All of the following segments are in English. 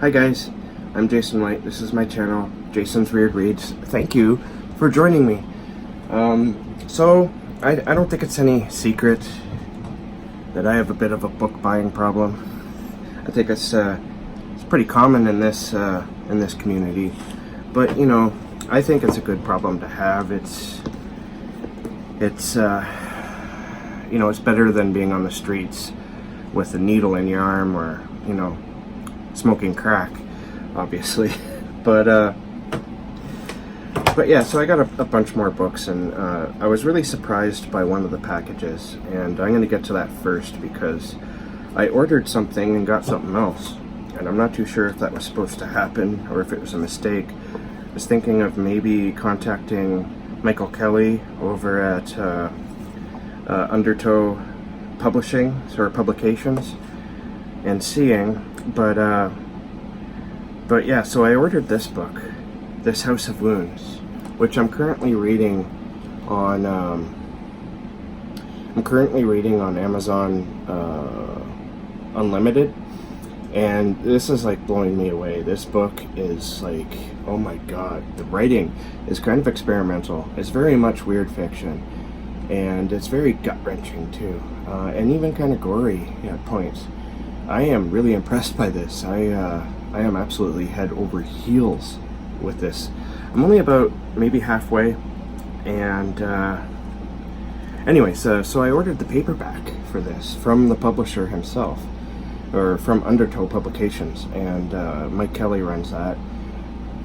Hi guys, I'm Jason White. This is my channel, Jason's Weird Reads. Thank you for joining me. So I don't think it's any secret that I have a bit of a book buying problem. I think it's pretty common in this community, but you know, I think it's a good problem to have. It's you know, it's better than being on the streets with a needle in your arm, or you know, smoking crack, obviously. But yeah, so I got a bunch more books, and I was really surprised by one of the packages, and I'm going to get to that first because I ordered something and got something else, and I'm not too sure if that was supposed to happen or if it was a mistake. I was thinking of maybe contacting Michael Kelly over at Undertow Publishing or Publications and seeing, but yeah, so I ordered this book, This House of Wounds, which I'm currently reading on Amazon Unlimited, and this is like blowing me away. This book is like, oh my god, the writing is kind of experimental. It's very much weird fiction, and it's very gut-wrenching too, and even kind of gory at points. I am really impressed by this. I am absolutely head over heels with this. I'm only about maybe halfway, and anyway, so I ordered the paperback for this from the publisher himself, or from Undertow Publications, and Mike Kelly runs that,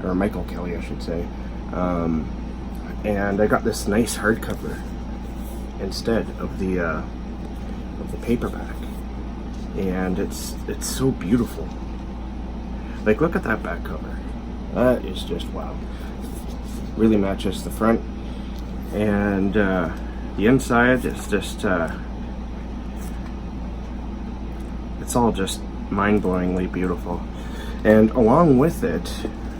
or Michael Kelly I should say, and I got this nice hardcover instead of the paperback, and it's so beautiful. Like, look at that back cover. That is just wow. Really matches the front, and the inside is just it's all just mind-blowingly beautiful. And along with it,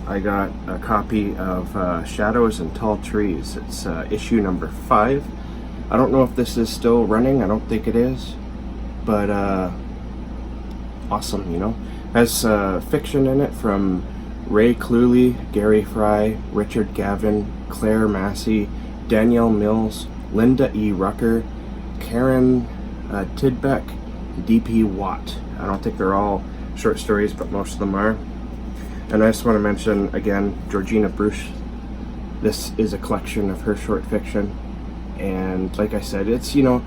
I got a copy of Shadows and Tall Trees. It's issue number 5. I don't know if this is still running. I don't think it is, but awesome, you know. Has fiction in it from Ray Cluley, Gary Fry, Richard Gavin, Claire Massey, Danielle Mills, Linda E. Rucker, Karen Tidbeck, D.P. Watt. I don't think they're all short stories, but most of them are. And I just want to mention again, Georgina Bruce. This is a collection of her short fiction, and like I said, it's, you know,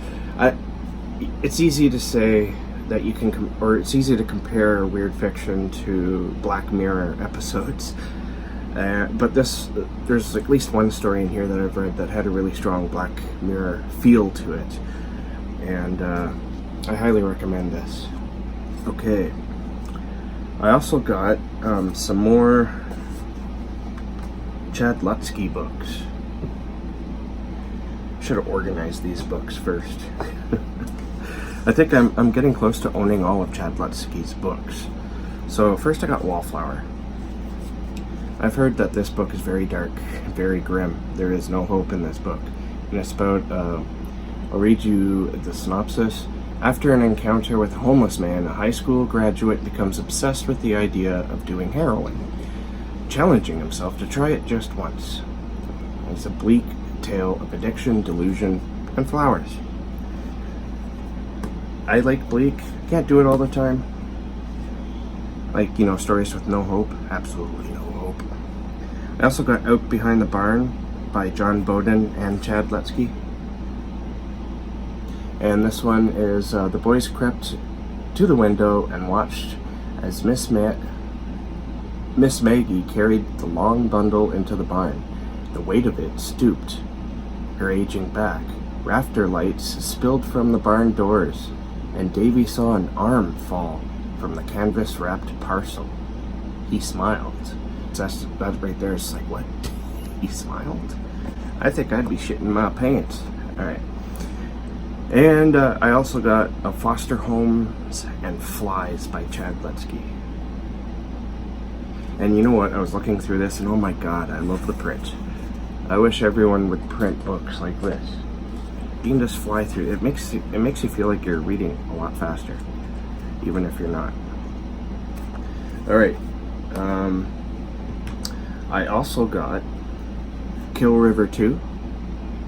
it's easy to say that you can, or it's easy to compare weird fiction to Black Mirror episodes. But there's at least one story in here that I've read that had a really strong Black Mirror feel to it, and I highly recommend this. Okay, I also got some more Chad Lutzke books. Should have organized these books first. I think I'm getting close to owning all of Chad Lutzke's books. So first I got Wallflower. I've heard that this book is very dark, very grim. There is no hope in this book. And it's about, I'll read you the synopsis. After an encounter with a homeless man, a high school graduate becomes obsessed with the idea of doing heroin, challenging himself to try it just once. It's a bleak tale of addiction, delusion, and flowers. I like bleak. Can't do it all the time. Like, you know, stories with no hope. Absolutely no hope. I also got Out Behind the Barn by John Bowden and Chad Lutzke. And this one is, the boys crept to the window and watched as Miss Maggie carried the long bundle into the barn. The weight of it stooped her aging back. Rafter lights spilled from the barn doors, and Davy saw an arm fall from the canvas-wrapped parcel. He smiled. That right there is like, what? He smiled? I think I'd be shitting my pants. Alright. And I also got A Foster Homes and Flies by Chad Lutzke. And you know what? I was looking through this, and oh my god, I love the print. I wish everyone would print books like this. You can just fly through. It makes you feel like you're reading a lot faster, even if you're not. All right, I also got Kill River 2,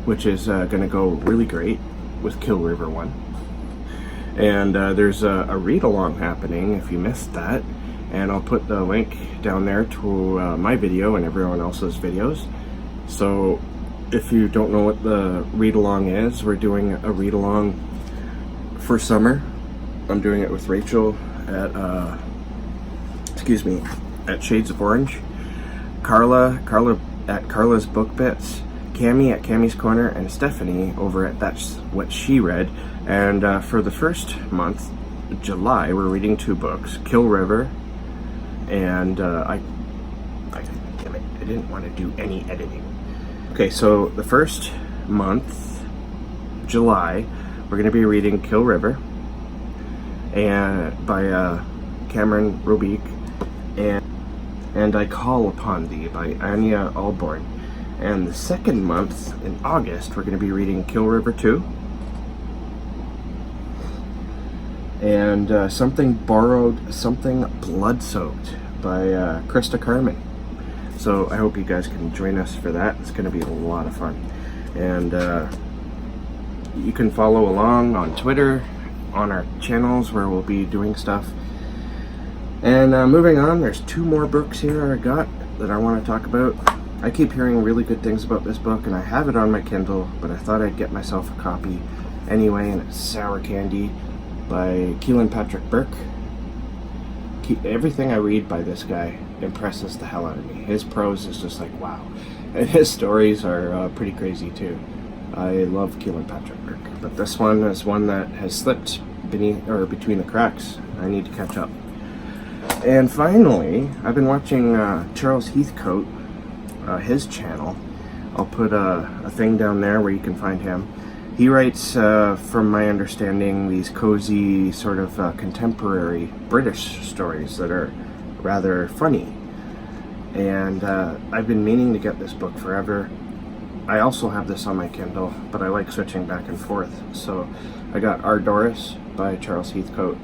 which is going to go really great with Kill River 1. And there's a read-along happening if you missed that, and I'll put the link down there to my video and everyone else's videos. So if you don't know what the read-along is, we're doing a read-along for summer. I'm doing it with Rachel at at Shades of Orange, Carla at Carla's Book Bits, Cami at Cami's Corner, and Stephanie over at That's What She Read. And for the first month, July, we're reading 2 books, Kill River, and damn it, I didn't want to do any editing. Okay, so the first month, July, we're going to be reading Kill River, and by Cameron Robique, and I Call Upon Thee by Anya Alborn. And the second month, in August, we're going to be reading Kill River 2, and Something Borrowed, Something Blood-Soaked by Krista Carmen. So I hope you guys can join us for that. It's going to be a lot of fun. And you can follow along on Twitter, on our channels where we'll be doing stuff. And moving on, there's 2 more books here I got that I want to talk about. I keep hearing really good things about this book, and I have it on my Kindle, but I thought I'd get myself a copy anyway, and it's Sour Candy by Kealan Patrick Burke. Everything I read by this guy impresses the hell out of me. His prose is just like, wow. And his stories are pretty crazy too. I love Kealan Patrick Burke, but this one is one that has slipped between the cracks. I need to catch up. And finally, I've been watching Charles Heathcote, his channel. I'll put a thing down there where you can find him. He writes, from my understanding, these cozy sort of contemporary British stories that are rather funny. And I've been meaning to get this book forever. I also have this on my Kindle, but I like switching back and forth. So I got Our Doris by Charles Heathcote.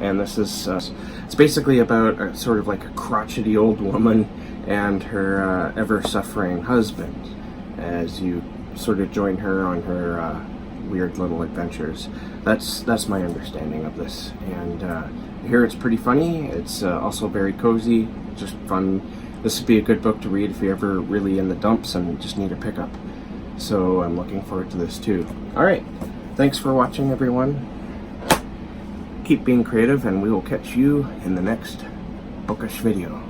And this is, it's basically about a sort of like a crotchety old woman and her ever-suffering husband as you sort of join her on her weird little adventures. That's my understanding of this. And here it's pretty funny. It's also very cozy, just fun. This would be a good book to read if you're ever really in the dumps and just need a pickup. So I'm looking forward to this too. Alright, thanks for watching, everyone. Keep being creative, and we will catch you in the next bookish video.